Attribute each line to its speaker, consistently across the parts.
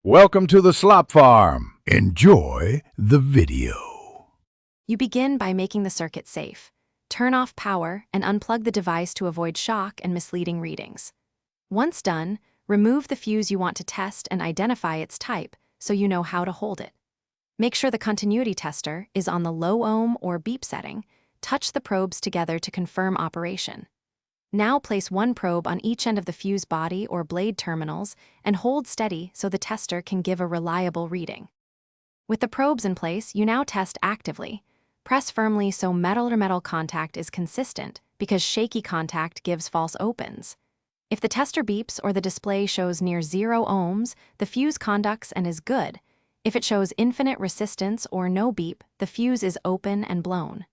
Speaker 1: Welcome to the slop farm. Enjoy the video.
Speaker 2: You begin by making the circuit safe. Turn off power and unplug the device to avoid shock and misleading readings. Once done, remove the fuse you want to test and identify its type so you know how to hold it. Make sure the continuity tester is on the low ohm or beep setting. Touch the probes together to confirm operation. Now place one probe on each end of the fuse body or blade terminals and hold steady so the tester can give a reliable reading. With the probes in place, you now test actively. Press firmly so metal-to-metal contact is consistent because shaky contact gives false opens. If the tester beeps or the display shows near 0 ohms, the fuse conducts and is good. If it shows infinite resistance or no beep, the fuse is open and blown.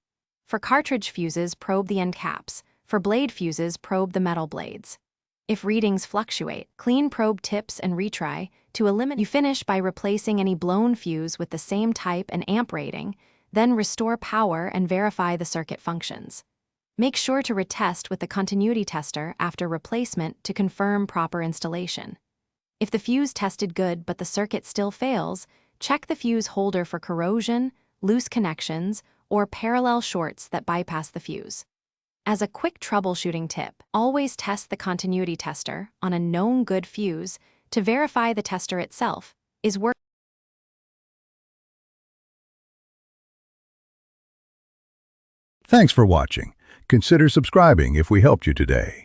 Speaker 2: For cartridge fuses, probe the end caps. For blade fuses, probe the metal blades. If readings fluctuate, clean probe tips and retry to eliminate. You finish by replacing any blown fuse with the same type and amp rating, then restore power and verify the circuit functions. Make sure to retest with the continuity tester after replacement to confirm proper installation. If the fuse tested good but the circuit still fails, check the fuse holder for corrosion, loose connections, or parallel shorts that bypass the fuse. As a quick troubleshooting tip, always test the continuity tester on a known good fuse to verify the tester itself is working.
Speaker 1: Thanks for watching. Consider subscribing if we helped you today.